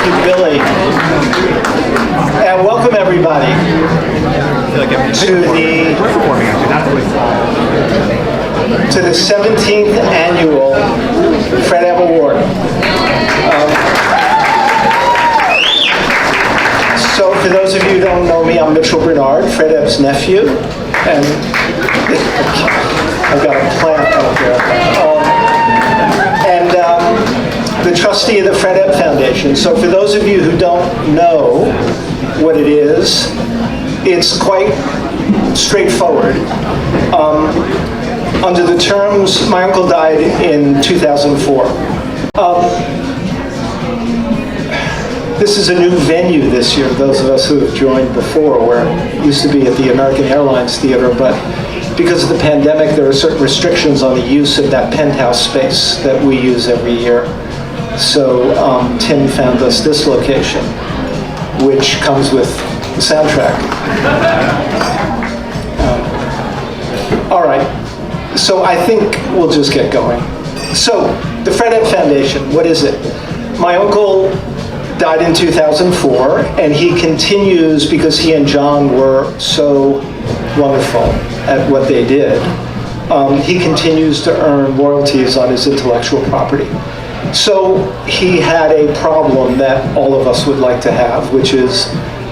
Thank you, Billy. And welcome everybody to the 17th annual Fred Ebb Award. So for those of you who don't know me, I'm Mitchell Bernard, Fred Ebb's nephew, and I've got a plant out there. The trustee of the Fred Ebb Foundation. So for those of you who don't know what it is, it's quite straightforward. Under the terms, my uncle died in 2004. This is a new venue this year, those of us who have joined before, where it used to be at the American Airlines Theater, but because of the pandemic, there are certain restrictions on the use of that penthouse space that we use every year. So Tim found us this location, which comes with the soundtrack. All right, so I think we'll just get going. So the Fred Ebb Foundation, what is it? My uncle died in 2004, and he continues, because he and John were so wonderful at what they did, he continues to earn royalties on his intellectual property. So he had a problem that all of us would like to have, which is,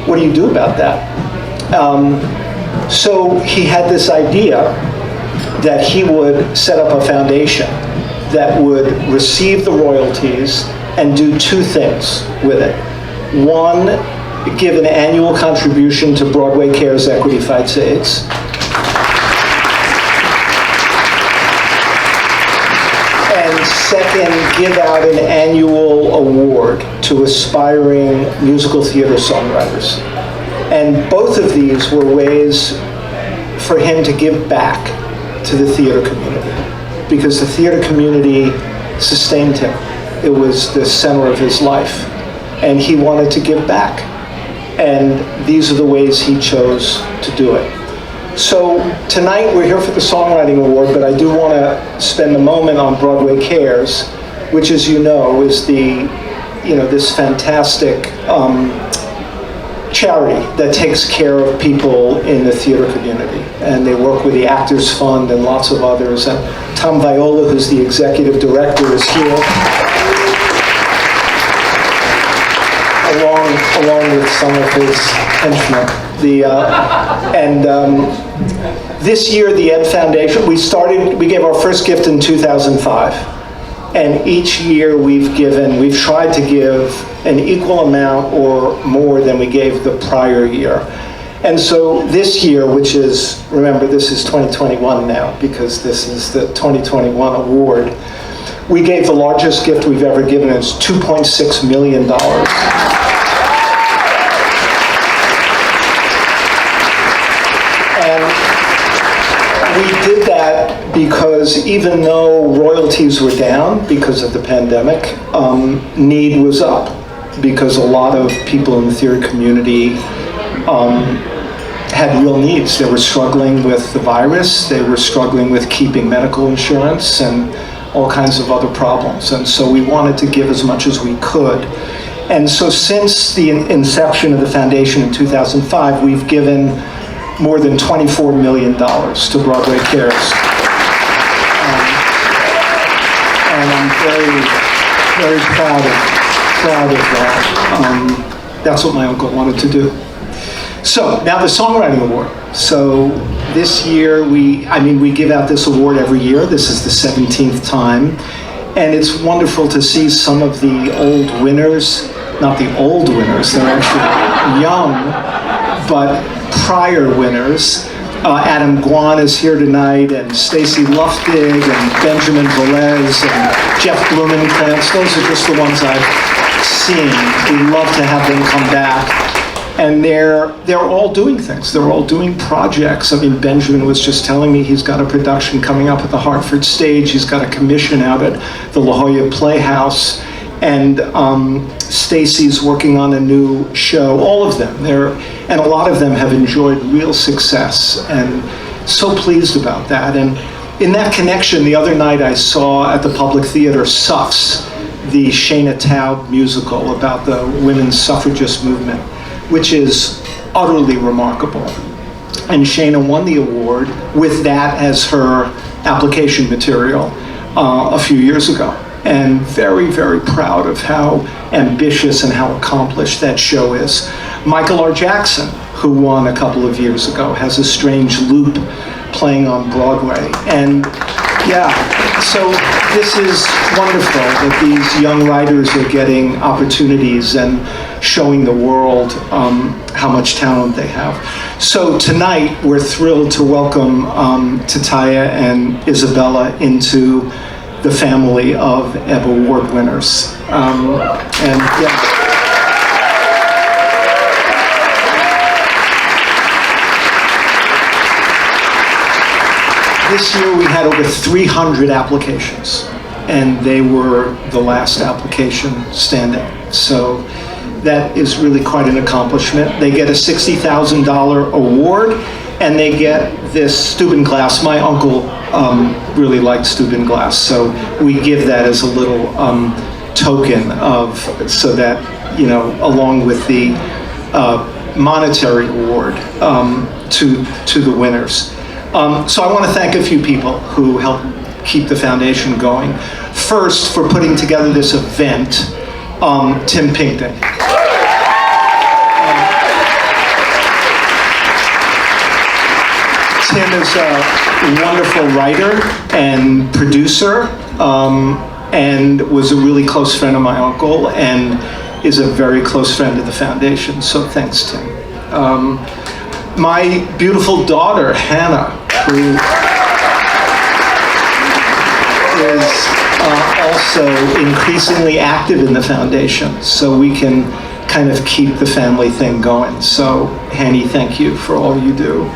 what do you do about that? So he had this idea that he would set up a foundation that would receive the royalties and do two things with it. One, give an annual contribution to Broadway Cares Equity Fights AIDS. And second, give out an annual award to aspiring musical theater songwriters. And both of these were ways for him to give back to the theater community, because the theater community sustained him. It was the center of his life, and he wanted to give back. And these are the ways he chose to do it. So tonight we're here for the Songwriting Award, but I do want to spend a moment on Broadway Cares, which, as you know, is this fantastic charity that takes care of people in the theater community. And they work with the Actors Fund and lots of others. And Tom Viola, who's the executive director, is here, along with some of his henchmen. This year, the Ebb Foundation, we gave our first gift in 2005. And each year we've tried to give an equal amount or more than we gave the prior year. And so this year, which is, remember, this is 2021 now, because this is the 2021 award, we gave the largest gift we've ever given. It's $2.6 million. We did that because even though royalties were down because of the pandemic, need was up, because a lot of people in the theater community had real needs. They were struggling with the virus, they were struggling with keeping medical insurance and all kinds of other problems. And so we wanted to give as much as we could. And so since the inception of the foundation in 2005, we've given more than $24 million to Broadway Cares. And I'm very, very proud of that. That's what my uncle wanted to do. So now the Songwriting Award. So this year, we give out this award every year. This is the 17th time. And it's wonderful to see some of the old winners, not the old winners, they're actually young, but prior winners. Adam Guan is here tonight, and Stacy Luftig, and Benjamin Velez, and Jeff Blumenkrantz. Those are just the ones I've seen. We love to have them come back. And they're all doing things. They're all doing projects. I mean, Benjamin was just telling me he's got a production coming up at the Hartford Stage. He's got a commission out at the La Jolla Playhouse. And Stacy's working on a new show. All of them. And a lot of them have enjoyed real success, and so pleased about that. And in that connection, the other night I saw at the Public Theater Suffs, the Shana Taub musical about the women's suffragist movement, which is utterly remarkable. And Shana won the award with that as her application material a few years ago. And very, very proud of how ambitious and how accomplished that show is. Michael R. Jackson, who won a couple of years ago, has a strange loop playing on Broadway. And yeah, so this is wonderful that these young writers are getting opportunities and showing the world how much talent they have. So tonight, we're thrilled to welcome Tidtaya and Isabella into the family of Ebb Award winners. And yeah. This year we had over 300 applications, and they were the last application standing. So that is really quite an accomplishment. They get a $60,000 award, and they get this Stubinglass. My uncle really liked Stubinglass, so we give that as a little token of, so that, you know, along with the monetary award to the winners. So I want to thank a few people who helped keep the foundation going. First, for putting together this event, Tim Pinkney. Tim is a wonderful writer and producer, and was a really close friend of my uncle, and is a very close friend of the foundation, so thanks, Tim. My beautiful daughter, Hannah, who is also increasingly active in the foundation, so we can kind of keep the family thing going. So, Hanny, thank you for all you do.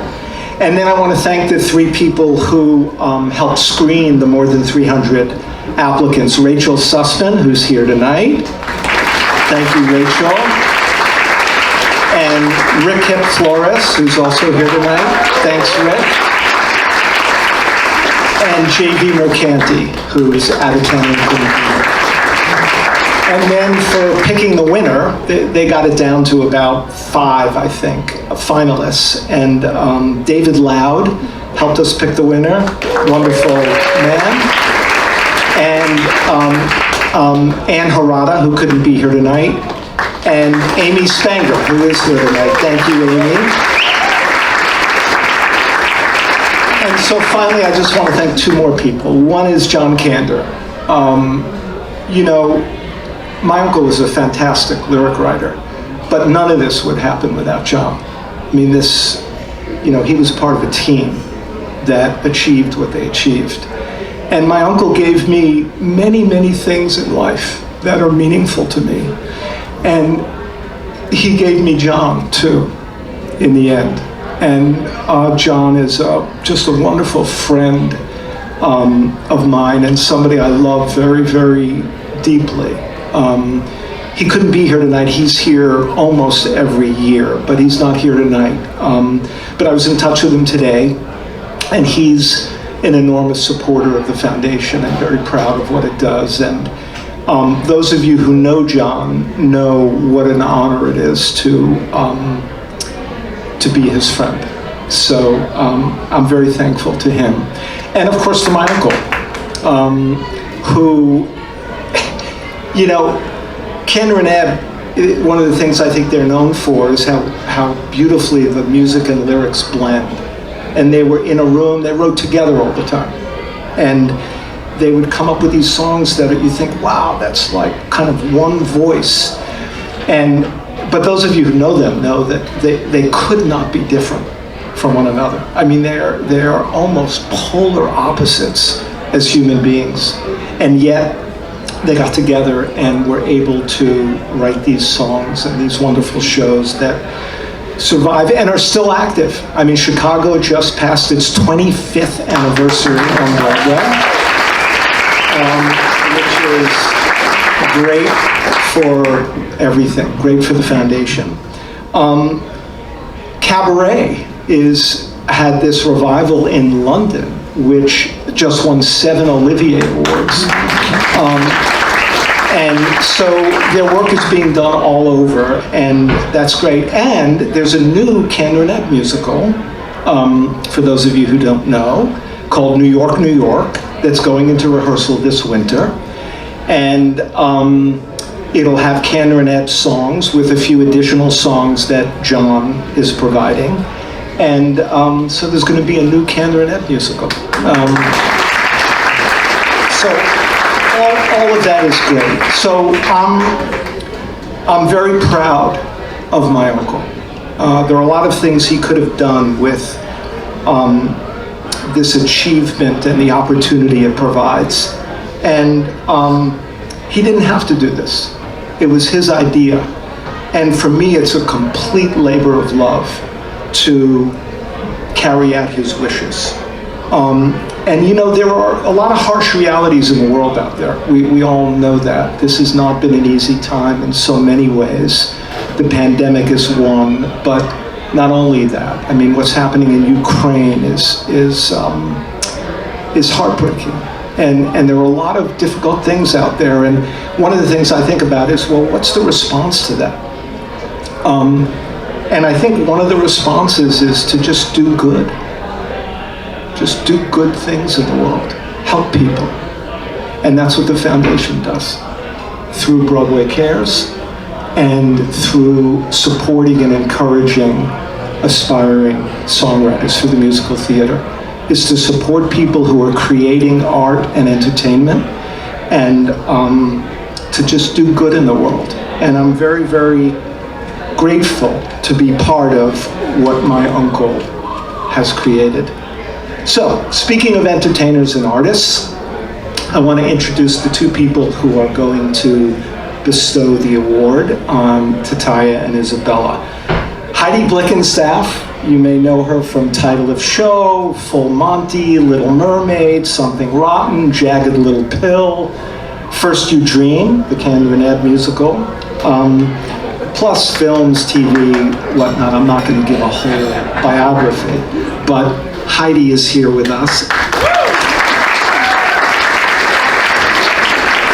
And then I want to thank the three people who helped screen the more than 300 applicants. Rachel Sussman, who's here tonight. Thank you, Rachel. And Rick Hip Flores, who's also here tonight. Thanks, Rick. And J.V. Mercanti, who's out of town and couldn't be here. And then for picking the winner, they got it down to about 5, I think, finalists. And David Loud helped us pick the winner, wonderful man. And Ann Harada, who couldn't be here tonight. And Amy Spanger, who is here tonight. Thank you, Amy. And so finally, I just want to thank 2 more people. One is John Kander. You know, my uncle was a fantastic lyric writer, but none of this would happen without John. I mean, this, you know, he was part of a team that achieved what they achieved. And my uncle gave me many, many things in life that are meaningful to me. And he gave me John, too, in the end. And John is just a wonderful friend of mine, and somebody I love very, very deeply. He couldn't be here tonight. He's here almost every year, but he's not here tonight. But I was in touch with him today, and he's an enormous supporter of the foundation and very proud of what it does. And those of you who know John know what an honor it is to be his friend. So I'm very thankful to him. And of course to my uncle, who, you know, Kander and Ebb, one of the things I think they're known for is how beautifully the music and lyrics blend. And they were in a room, they wrote together all the time. And they would come up with these songs that you think, wow, that's like kind of one voice. But those of you who know them know that they could not be different from one another. I mean, they are almost polar opposites as human beings. And yet, they got together and were able to write these songs and these wonderful shows that survive and are still active. I mean, Chicago just passed its 25th anniversary on Broadway, which is great for everything, great for the foundation. Cabaret had this revival in London, which just won 7 Olivier Awards. And so their work is being done all over, and that's great. And there's a new Kander and Ebb musical, for those of you who don't know, called New York, New York, that's going into rehearsal this winter. And it'll have Kander and Ebb songs with a few additional songs that John is providing. And so there's going to be a new Kander and Ebb musical. So all of that is great. So I'm very proud of my uncle. There are a lot of things he could have done with this achievement and the opportunity it provides. And he didn't have to do this. It was his idea. And for me, it's a complete labor of love to carry out his wishes. And you know, there are a lot of harsh realities in the world out there. We all know that. This has not been an easy time in so many ways. The pandemic is one, but not only that. I mean, what's happening in Ukraine is heartbreaking. And there are a lot of difficult things out there. And one of the things I think about is, well, what's the response to that? And I think one of the responses is to just do good. Just do good things in the world. Help people. And that's what the foundation does. Through Broadway Cares and through supporting and encouraging aspiring songwriters for the musical theater, is to support people who are creating art and entertainment and to just do good in the world. And I'm very, very grateful to be part of what my uncle has created. So, speaking of entertainers and artists, I want to introduce the two people who are going to bestow the award on Tidtaya and Isabella. Heidi Blickenstaff, you may know her from Title of Show, Full Monty, Little Mermaid, Something Rotten, Jagged Little Pill, First You Dream, the Kander and Ebb musical, plus films, TV, whatnot. I'm not going to give a whole biography, but Heidi is here with us.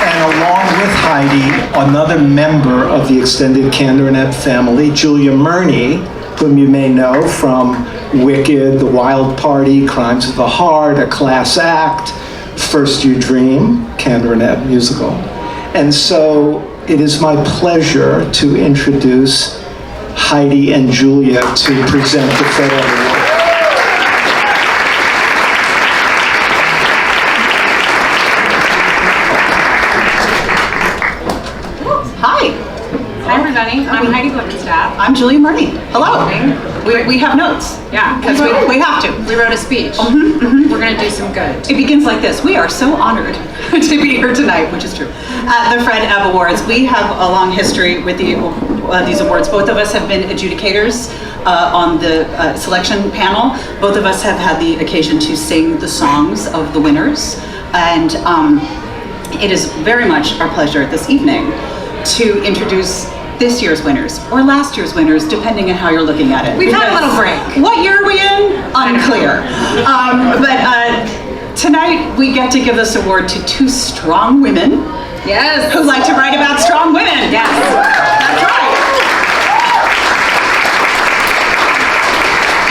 And along with Heidi, another member of the extended Kander and Ebb family, Julia Murney, whom you may know from Wicked, The Wild Party, Crimes of the Heart, A Class Act, First You Dream, Kander and Ebb musical. And so it is my pleasure to introduce Heidi and Julia to present the Federal Award. I'm Heidi Blickenstaff. I'm Julia Murney. Hello. We have notes. Yeah, because we have to. We wrote a speech. We're going to do some good. It begins like this. We are so honored to be here tonight, which is true. At the Fred Ebb Awards, we have a long history with these awards. Both of us have been adjudicators on the selection panel. Both of us have had the occasion to sing the songs of the winners. And it is very much our pleasure this evening to introduce this year's winners, or last year's winners, depending on how you're looking at it. We've had a little break. What year are we in? Unclear. But tonight we get to give this award to two strong women. Yes. Who like to write about strong women. Yes. That's right.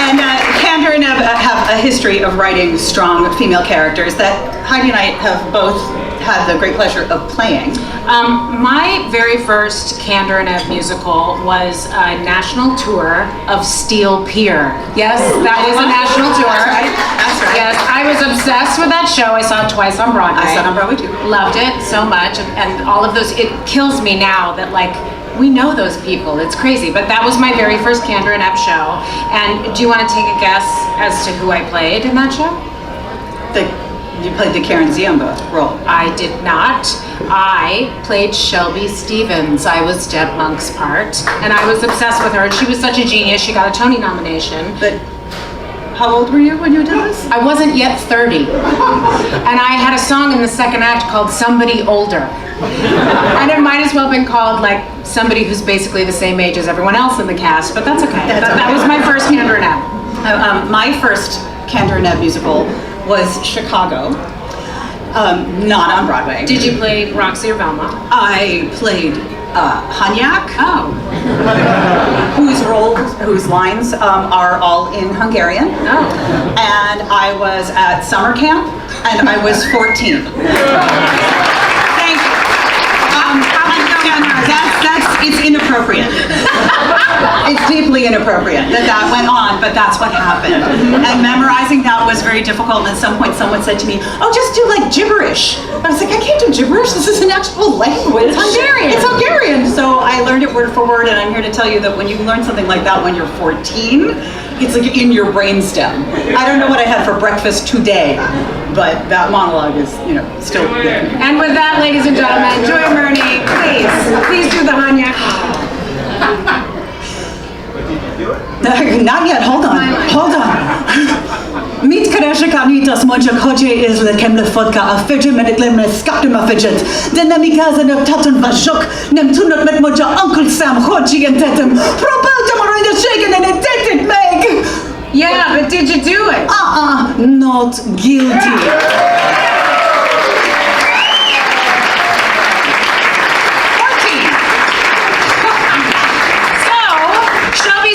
And Kander and Ebb have a history of writing strong female characters that Heidi and I have both had the great pleasure of playing. My very first Kander and Ebb musical was a national tour of Steel Pier. Yes, that was a national tour. That's right. Yes, I was obsessed with that show. I saw it twice on Broadway. I saw it on Broadway too. Loved it so much, and all of those. It kills me now that like we know those people. It's crazy, but that was my very first Kander and Ebb show. And do you want to take a guess as to who I played in that show? You played the Karen Ziemba role. I did not. I played Shelby Stevens. I was Deb Monk's part, and I was obsessed with her, and she was such a genius. She got a Tony nomination. But how old were you when you did this? I wasn't yet 30. And I had a song in the second act called Somebody Older. And it might as well have been called like somebody who's basically the same age as everyone else in the cast, but that's okay. That was my first Kander and Ebb. My first Kander and Ebb musical was Chicago. Not on Broadway. Did you play Roxy or Velma? I played Hanyak, Oh. whose lines are all in Hungarian. Oh. And I was at summer camp, and I was 14. Thank you. It's inappropriate. It's deeply inappropriate that went on, but that's what happened. And memorizing that was very difficult. And at some point, someone said to me, "Oh, just do like gibberish." I was like, "I can't do gibberish. This is an actual language. It's Hungarian. It's Hungarian." So I learned it word for word, and I'm here to tell you that when you learn something like that when you're 14, it's like in your brainstem. I don't know what I had for breakfast today, but that monologue is, still there. And with that, ladies and gentlemen, Joy Murney, please do the Hanyak. Not yet, hold on. Mit Karashakanitas Monja Koje is the Kemle Vodka, a fidget mediclem scaptum a fidget. Dinamikaz and a Tatan Vajok, Nemtunot met Moja Uncle Sam Hoji and Tetem. Propeltum are in the shaken and it didn't make. Yeah, but did you do it? Not guilty.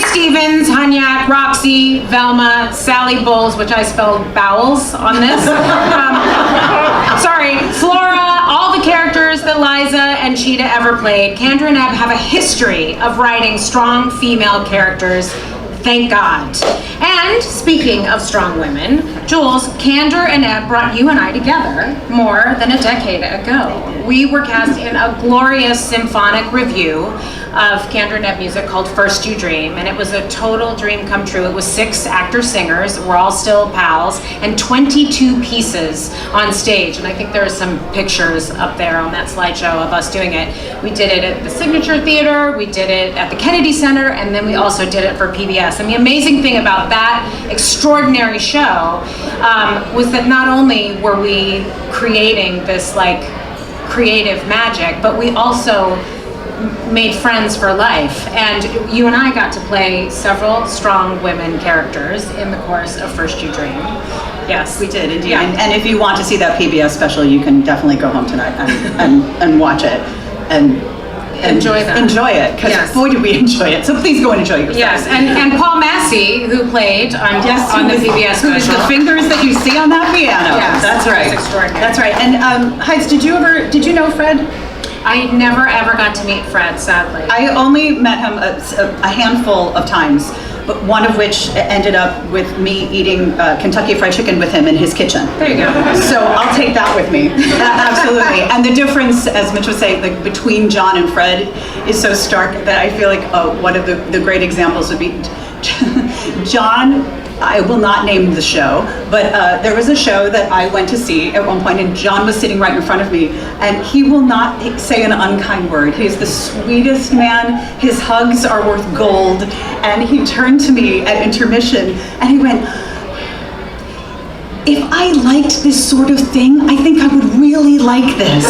Stevens, Hanyak, Roxy, Velma, Sally Bowles, which I spelled bowels on this. Sorry, Flora, all the characters that Liza and Cheetah ever played. Kendra and Ebb have a history of writing strong female characters. Thank God. And speaking of strong women, Jules, Candor and Ebb brought you and I together more than a decade ago. We were cast in a glorious symphonic review of Candor and Ebb music called First You Dream, and it was a total dream come true. It was 6 actor-singers, we're all still pals, and 22 pieces on stage, and I think there are some pictures up there on that slideshow of us doing it. We did it at the Signature Theater, we did it at the Kennedy Center, and then we also did it for PBS. And the amazing thing about that extraordinary show was that not only were we creating this creative magic, but we also made friends for life. And you and I got to play several strong women characters in the course of First You Dream. Yes, We did, indeed. Yeah. And if you want to see that PBS special, you can definitely go home tonight and watch it. And Enjoy that. Enjoy it, because Yes. boy, did we enjoy it. So please go and enjoy yourself. Yes, and Paul Massey, who played on the PBS Who is special. the fingers that you see on that piano. Yes, That's right. it's extraordinary. That's right. And Heights, did you know Fred? I never ever got to meet Fred, sadly. I only met him a handful of times, but one of which ended up with me eating Kentucky Fried Chicken with him in his kitchen. There you go. So I'll take that with me, absolutely. And the difference, as Mitch was saying, between John and Fred is so stark that I feel like one of the great examples would be John. I will not name the show, but there was a show that I went to see at one point, and John was sitting right in front of me, and he will not say an unkind word. He's the sweetest man. His hugs are worth gold. And he turned to me at intermission, and he went, "If I liked this sort of thing, I think I would really like this."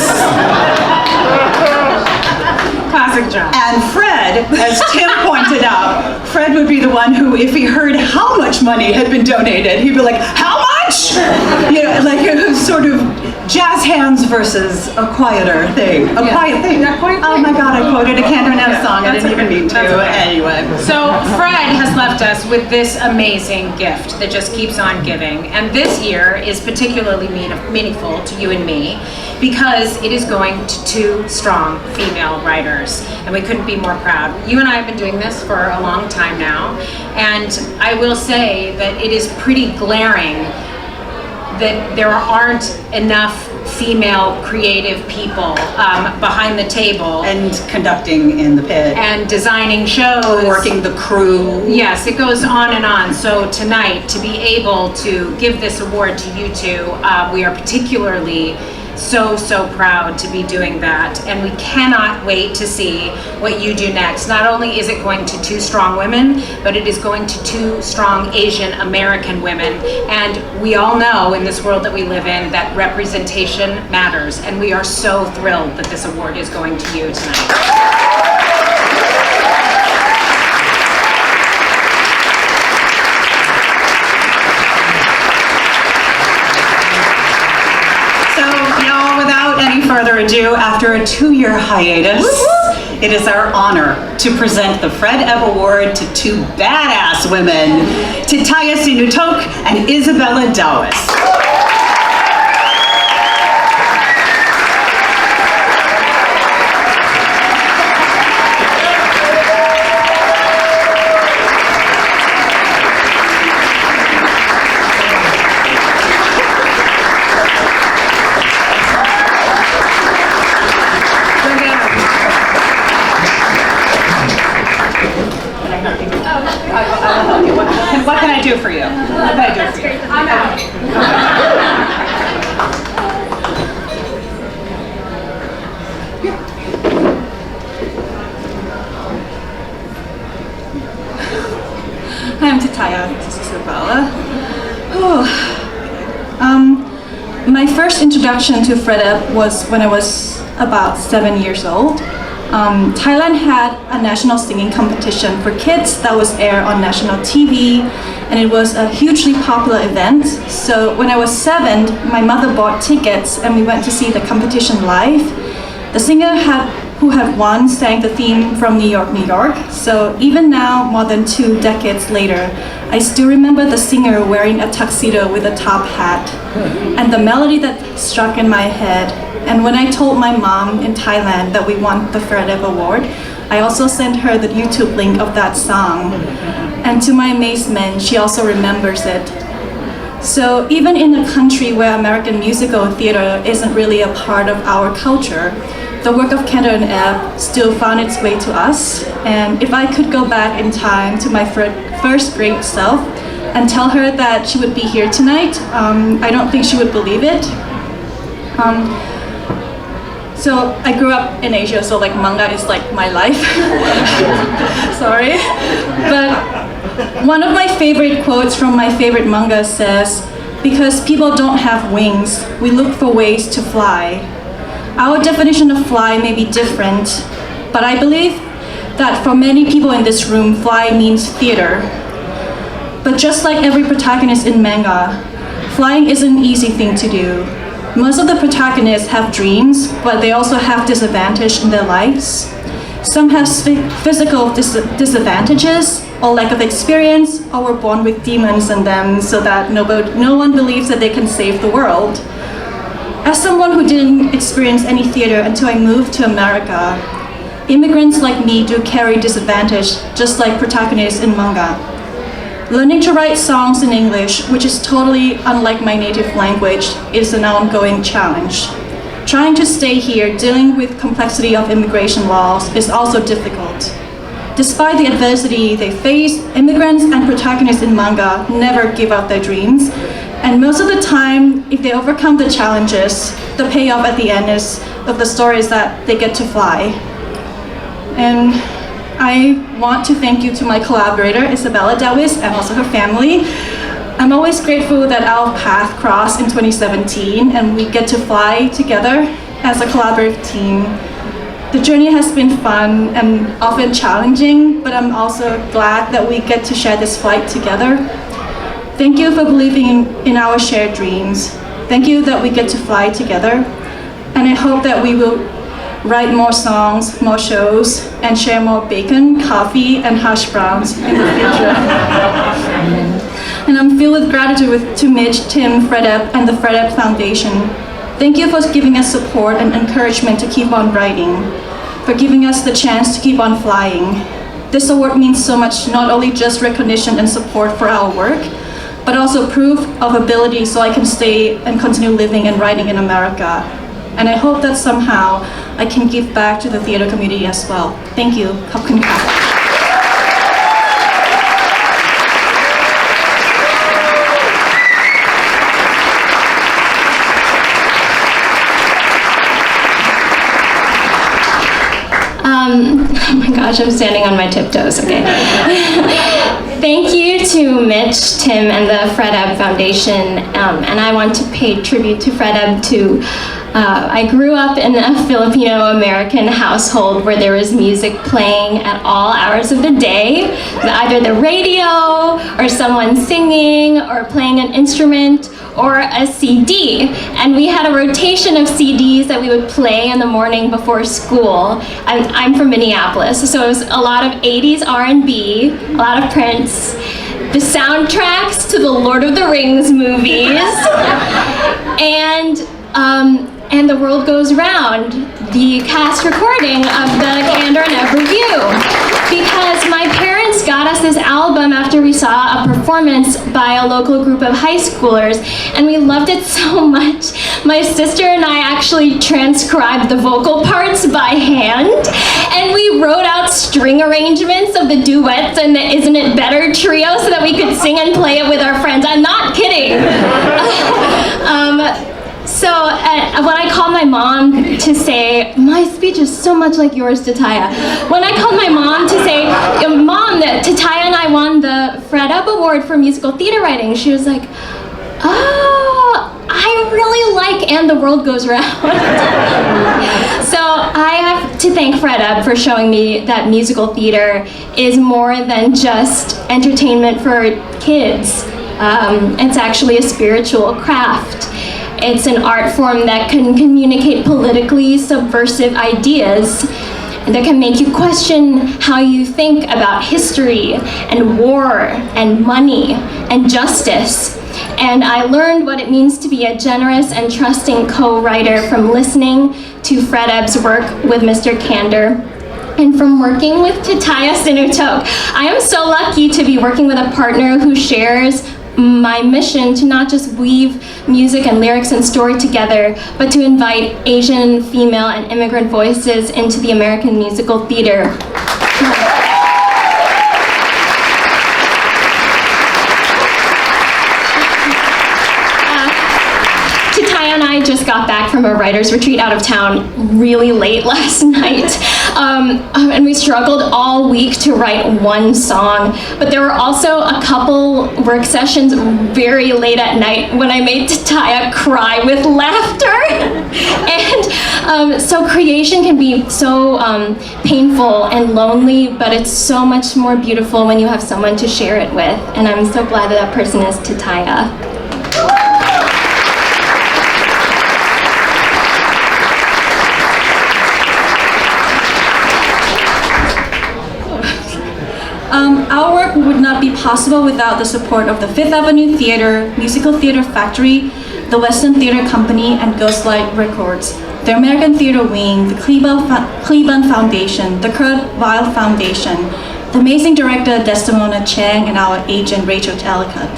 Classic John. And Fred, as Tim pointed out, Fred would be the one who, if he heard how much money had been donated, he'd be like, "How much?" Like it was sort of jazz hands versus a quieter thing. Quiet thing. That quiet Oh thing. my God, I quoted a Candor and Ebb song. I That's didn't even okay. mean to. That's okay. Anyway. So Fred has left us with this amazing gift that just keeps on giving. And this year is particularly meaningful to you and me because it is going to 2 strong female writers. And we couldn't be more proud. You and I have been doing this for a long time now. And I will say that it is pretty glaring that there aren't enough female creative people behind the table And conducting in the pit. and designing shows, Working the crew. Yes, it goes on and on. So tonight, to be able to give this award to you two, we are particularly so proud to be doing that, and we cannot wait to see what you do next. Not only is it going to 2 strong women, but it is going to 2 strong Asian American women, and we all know in this world that we live in that representation matters, and we are so thrilled that this award is going to you tonight. So further ado, after a 2-year hiatus, it is our honor to present the Fred Ebb Award to 2 badass women, Tidtaya Sinutoke and Isabella Dawis. What can I do for you? What can I do for you? I'm out. I'm Tidtaya. This is Isabella. My first introduction to Fred Ebb was when I was about 7 years old. Thailand had a national singing competition for kids that was aired on national TV, and it was a hugely popular event. So when I was 7, my mother bought tickets and we went to see the competition live. The singer who had won sang the theme from New York, New York. So even now, more than 2 decades later, I still remember the singer wearing a tuxedo with a top hat and the melody that struck in my head. And when I told my mom in Thailand that we won the Fred Ebb Award, I also sent her the YouTube link of that song. And to my amazement, she also remembers it. So even in a country where American musical theater isn't really a part of our culture, the work of Cantor and Ebb still found its way to us. And if I could go back in time to my first grade self and tell her that she would be here tonight, I don't think she would believe it. So I grew up in Asia, so like manga is like my life. Sorry. But one of my favorite quotes from my favorite manga says, "Because people don't have wings, we look for ways to fly." Our definition of fly may be different, but I believe that for many people in this room, fly means theater. But just like every protagonist in manga, flying isn't an easy thing to do. Most of the protagonists have dreams, but they also have disadvantage in their lives. Some have physical disadvantages, or lack of experience, or were born with demons in them so that no one believes that they can save the world. As someone who didn't experience any theater until I moved to America, immigrants like me do carry disadvantage, just like protagonists in manga. Learning to write songs in English, which is totally unlike my native language, is an ongoing challenge. Trying to stay here, dealing with complexity of immigration laws, is also difficult. Despite the adversity they face, immigrants and protagonists in manga never give up their dreams. And most of the time, if they overcome the challenges, the payoff at the end of the story is that they get to fly. And I want to thank you to my collaborator, Isabella Dawis, and also her family. I'm always grateful that our path crossed in 2017 and we get to fly together as a collaborative team. The journey has been fun and often challenging, but I'm also glad that we get to share this flight together. Thank you for believing in our shared dreams. Thank you that we get to fly together. And I hope that we will write more songs, more shows, and share more bacon, coffee, and hash browns in the future. And I'm filled with gratitude to Mitch, Tim, Fred Ebb, and the Fred Ebb Foundation. Thank you for giving us support and encouragement to keep on writing, for giving us the chance to keep on flying. This award means so much, not only just recognition and support for our work, but also proof of ability so I can stay and continue living and writing in America. And I hope that somehow I can give back to the theater community as well. Thank you. Khop khun ka. Oh my gosh, I'm standing on my tiptoes, okay. Thank you to Mitch, Tim, and the Fred Ebb Foundation, and I want to pay tribute to Fred Ebb too. I grew up in a Filipino-American household where there was music playing at all hours of the day, either the radio, or someone singing, or playing an instrument, or a CD. And we had a rotation of CDs that we would play in the morning before school. I'm from Minneapolis, so it was a lot of 80s R&B, a lot of Prince, the soundtracks to the Lord of the Rings movies, and The World Goes Round, the cast recording of the Candor and Ebb Review. Because my parents got us this album after we saw a performance by a local group of high schoolers, and we loved it so much. My sister and I actually transcribed the vocal parts by hand, and we wrote out string arrangements of the duets and the Isn't It Better trio so that we could sing and play it with our friends. I'm not kidding. So when I called my mom to say, my speech is so much like yours, Tidtaya. When I called my mom to say, Mom, that Tidtaya and I won the Fred Ebb Award for musical theater writing, she was like, oh, I really like And the World Goes Round. So I have to thank Fred Ebb for showing me that musical theater is more than just entertainment for kids. It's actually a spiritual craft. It's an art form that can communicate politically subversive ideas that can make you question how you think about history and war and money and justice. And I learned what it means to be a generous and trusting co-writer from listening to Fred Ebb's work with Mr. Candor and from working with Tidtaya Sinutoke. I am so lucky to be working with a partner who shares my mission to not just weave music and lyrics and story together, but to invite Asian, female, and immigrant voices into the American musical theater. Tidtaya and I just got back from a writer's retreat out of town really late last night. And we struggled all week to write one song, but there were also a couple work sessions very late at night when I made Tidtaya cry with laughter. And so creation can be so painful and lonely, but it's so much more beautiful when you have someone to share it with. And I'm so glad that that person is Tidtaya. Our work would not be possible without the support of the Fifth Avenue Theater, Musical Theater Factory, the Western Theater Company, and Ghostlight Records, the American Theater Wing, the Cleveland Foundation, the Kurt Weill Foundation, the amazing director Desdemona Chang, and our agent Rachel Talcott.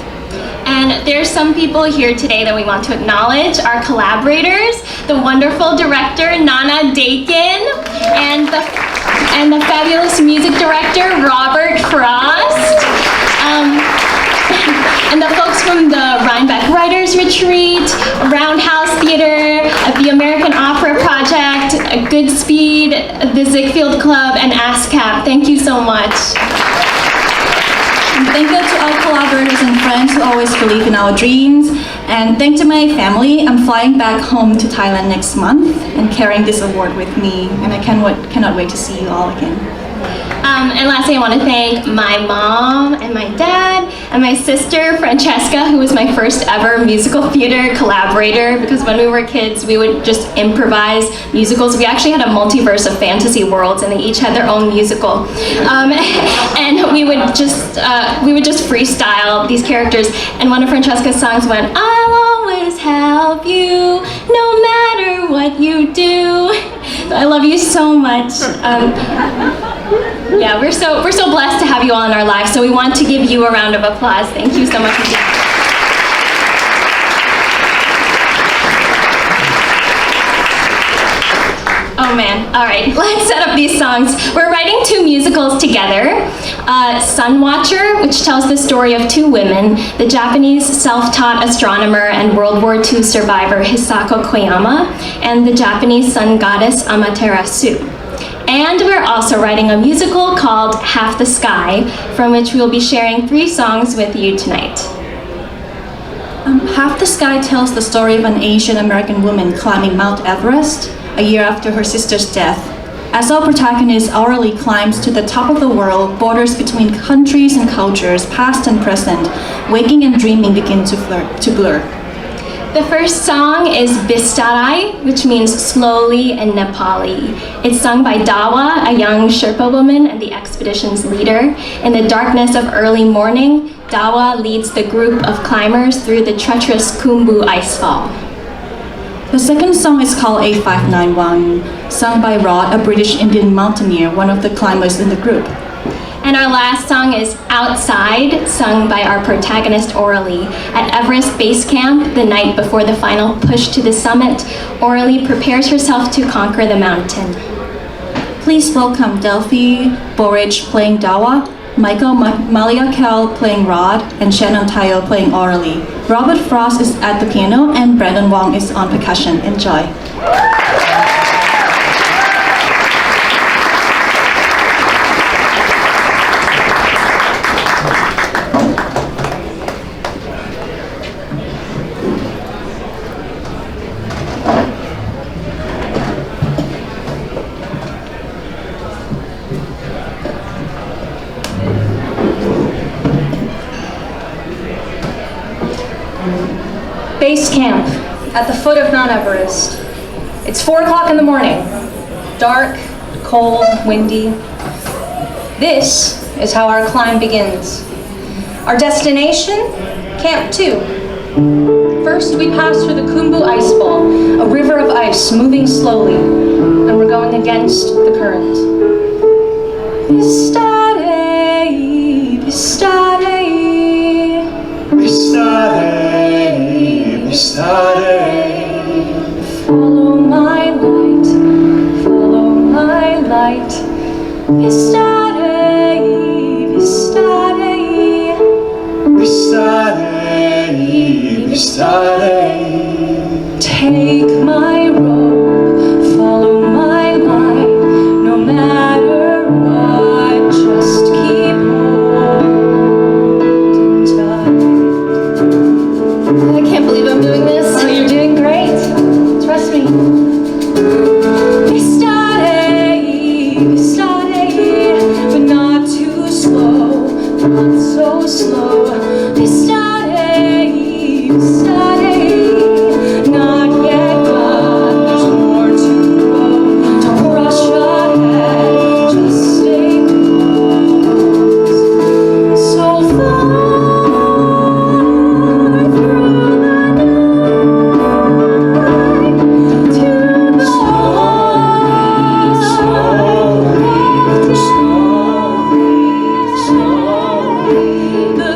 And there's some people here today that we want to acknowledge, our collaborators, the wonderful director Nana Dakin, and the fabulous music director Robert Frost, and the folks from the Rhinebeck Writers Retreat, Roundhouse Theater, the American Opera Project, Goodspeed, the Ziegfeld Club, and ASCAP. Thank you so much. And thank you to all collaborators and friends who always believe in our dreams. And thank to my family. I'm flying back home to Thailand next month and carrying this award with me. And I cannot wait to see you all again. And lastly, I want to thank my mom and my dad and my sister, Francesca, who was my first ever musical theater collaborator, because when we were kids, we would just improvise musicals. We actually had a multiverse of fantasy worlds, and they each had their own musical. And we would just freestyle these characters. And one of Francesca's songs went, "I'll always help you, no matter what you do." So I love you so much. Yeah, we're so blessed to have you all in our lives, so we want to give you a round of applause. Thank you so much for being here. Oh man, all right, let's set up these songs. We're writing two musicals together. Sun Watcher, which tells the story of two women, the Japanese self-taught astronomer and World War II survivor Hisako Koyama, and the Japanese sun goddess Amaterasu. And we're also writing a musical called Half the Sky, from which we'll be sharing 3 songs with you tonight. Half the Sky tells the story of an Asian American woman climbing Mount Everest a year after her sister's death. As our protagonist hourly climbs to the top of the world, borders between countries and cultures, past and present, waking and dreaming begin to blur. The first song is Bistarai, which means slowly in Nepali. It's sung by Dawa, a young Sherpa woman and the expedition's leader. In the darkness of early morning, Dawa leads the group of climbers through the treacherous Khumbu icefall. The second song is called A591, sung by Rod, a British Indian mountaineer, one of the climbers in the group. And our last song is Outside, sung by our protagonist Orally. At Everest Base Camp, the night before the final push to the summit, Orally prepares herself to conquer the mountain. Please welcome Delphi Borage playing Dawa, Michael Maliakel playing Rod, and Shannon Tayo playing Orally. Robert Frost is at the piano and Brandon Wong is on percussion. Enjoy. Base camp at the foot of Mount Everest. It's 4 o'clock in the morning. Dark, cold, windy. This is how our climb begins. Our destination? Camp 2. First, we pass through the Khumbu icefall, a river of ice moving slowly, and we're going against the current. Bistarai, bistarai. Bistarai, bistarai. Follow my light, follow my light. Bistarai, bistarai. Bistarai, bistarai. Take my rope, follow my line. No matter what, just keep holding tight. I can't believe I'm doing this. Oh, you're doing great. Trust me. Bistarai, bistarai, but not too slow, not so slow. Bistarai, bistarai, not yet gone. There's more to go. Don't rush ahead, just stay close. So far through the night to the the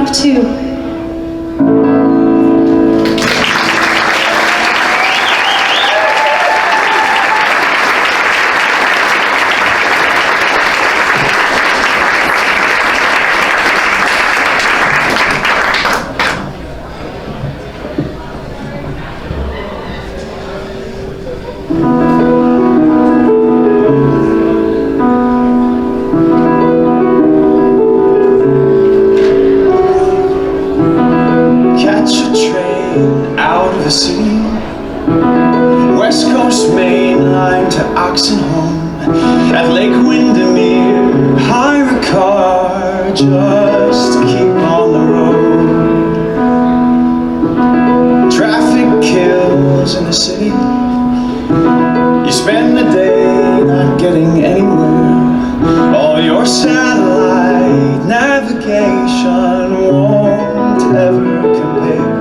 love too. The city, West Coast Main Line to Oxenholme, at Lake Windermere, hire a car just to keep on the road. Traffic kills in the city, you spend the day not getting anywhere. All your satellite navigation won't ever compare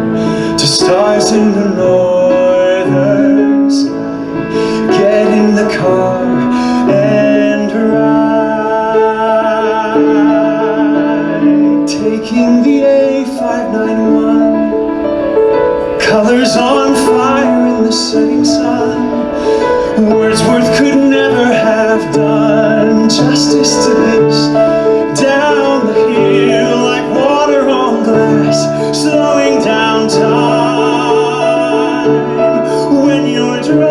to stars in the northern sky. Get in the car and ride, taking the A591, colors on fire in the setting sun. Wordsworth could never have done justice to this. Down the hill like water on glass, slowing down time when you're driving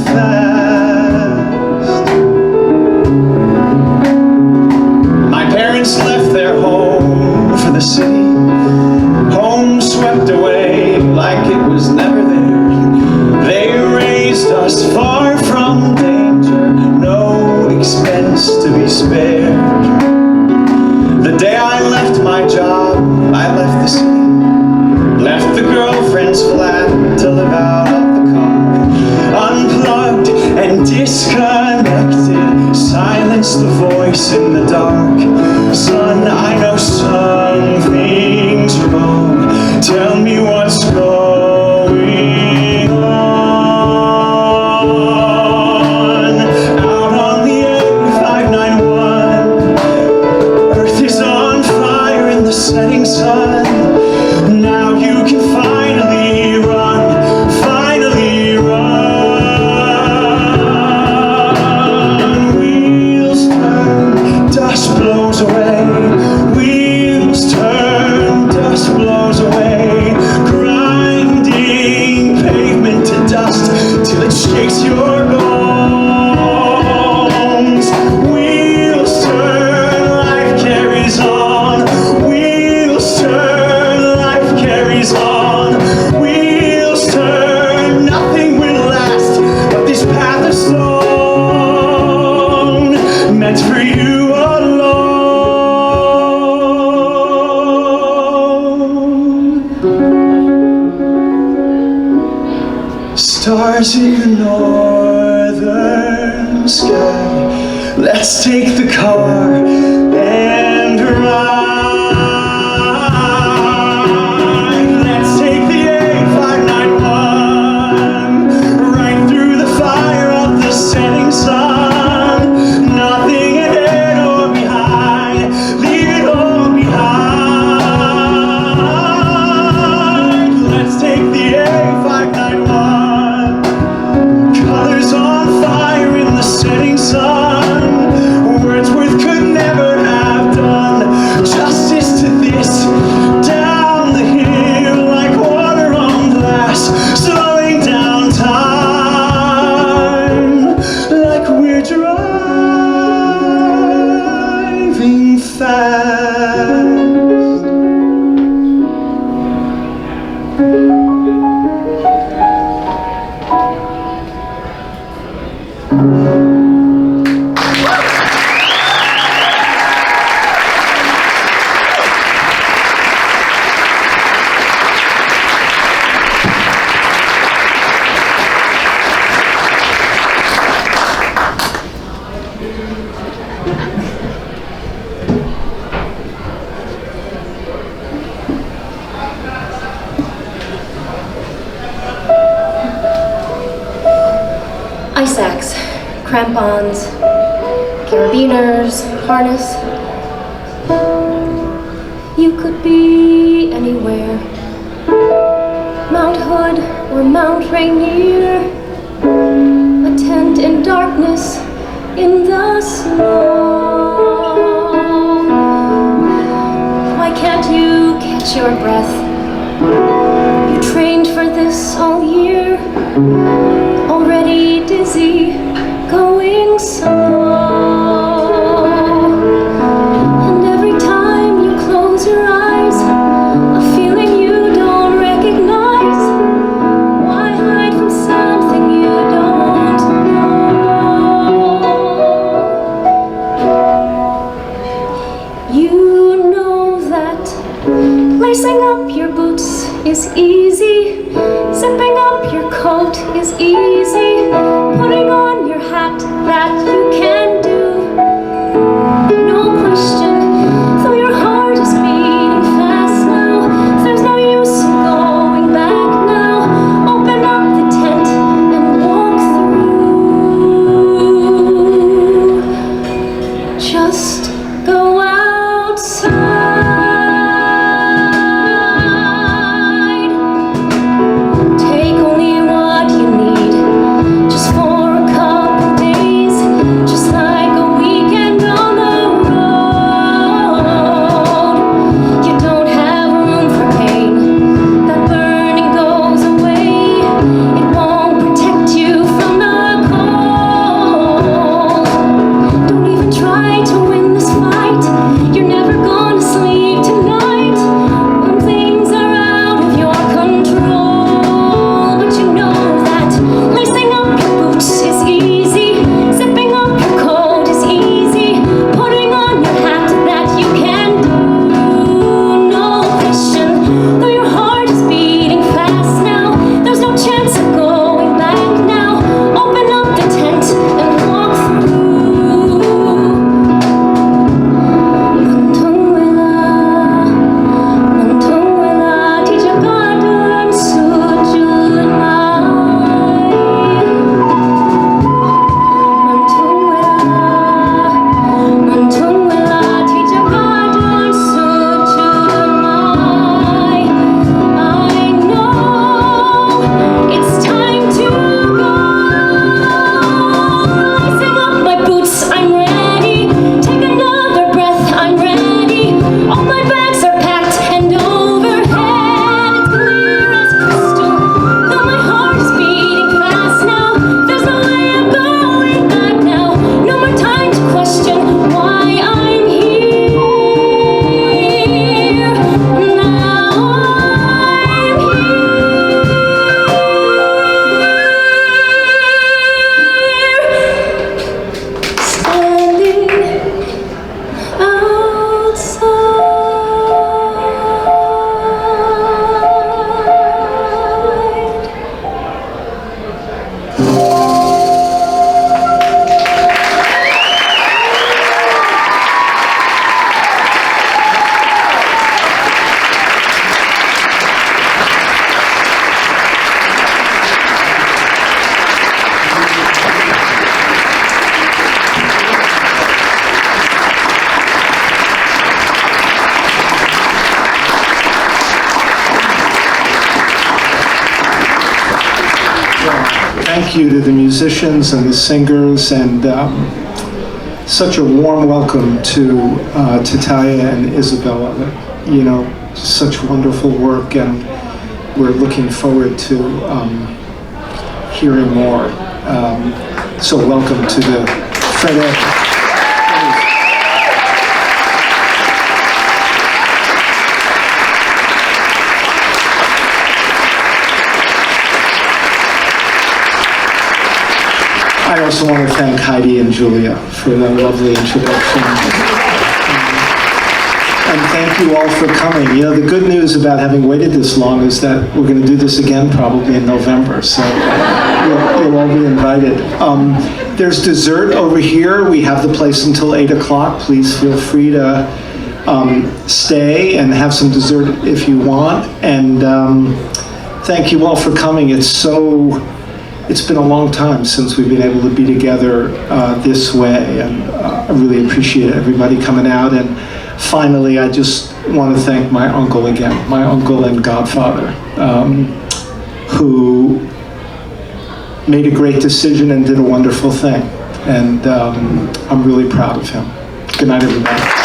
fast. My parents left their home for the city, home swept away like it was never there. They raised us far from danger, no expense to be spared. The day I left my job, I left the city, left the girlfriend's flat to live out of the car. Unplugged and disconnected, silenced the voice in the dark. Son, I know something's wrong, tell me what's going on. Out on the A591, Earth is on fire in the setting sun. Now you can finally run, finally run. Wheels turn, dust blows away. Wheels turn, dust blows away. Grinding pavement to dust till it shakes your bones. Wheels turn, life carries on. Wheels turn, life carries on. Wheels turn, nothing will last but this path of stone, meant for you alone. Stars in the northern sky, let's take the car and ride. Let's take the A591 right through the fire of the setting sun. Nothing ahead or behind, leave it all behind. Let's take the A591, colors on fire in the setting sun. Wordsworth could never have done justice to this. Down the hill like water on glass, slowing down time like we're driving fast. Ice axe, crampons, carabiners, harness. be anywhere. Mount Hood or Mount Rainier, a tent in darkness in the snow. Why can't you catch your breath? You trained for this all year, already dizzy, going slow. And every time you close your eyes, a feeling you don't recognize. Why hide from something you don't know? You know that lacing up your boots is easy, zipping up your coat is easy, putting on your hat that you can do. No question, though your heart is beating fast now, there's no use in going back now. Open up the tent and walk through. Just go outside. Take only what you need, just for a couple days, just like a weekend on the road. You don't have room for pain, that burning goes away. It won't protect you from the cold. Don't even try to win this fight, you're never gonna sleep tonight when things are out of your control. But you know that lacing up your boots is easy, zipping up your coat is easy, putting on your hat that you can do. No question, though your heart is beating fast now, there's no chance of going back now. Open up the tent and walk through. Mantungwela, tijagadun sujunai. Mantungwela, tijagadun sujunai. I know it's time to go. Lacing up my boots, I'm ready. Take another breath, I'm ready. All my bags are packed and overhead. It's clear as crystal, though my heart is beating fast now. There's no way I'm going back now. No more time to question why I'm here. Now I'm here, standing outside. Thank you to the musicians and the singers, and such a warm welcome to Tidtaya and Isabella. You know, such wonderful work, and we're looking forward to hearing more. So welcome to the Fred Ebb. I also want to thank Heidi and Julia for the lovely introduction. And thank you all for coming. You know, the good news about having waited this long is that we're going to do this again probably in November, so you'll all be invited. There's dessert over here. We have the place until 8 o'clock. Please feel free to stay and have some dessert if you want. And thank you all for coming. It's been a long time since we've been able to be together this way, and I really appreciate everybody coming out. And finally, I just want to thank my uncle again, my uncle and godfather, who made a great decision and did a wonderful thing. And I'm really proud of him. Good night, everybody.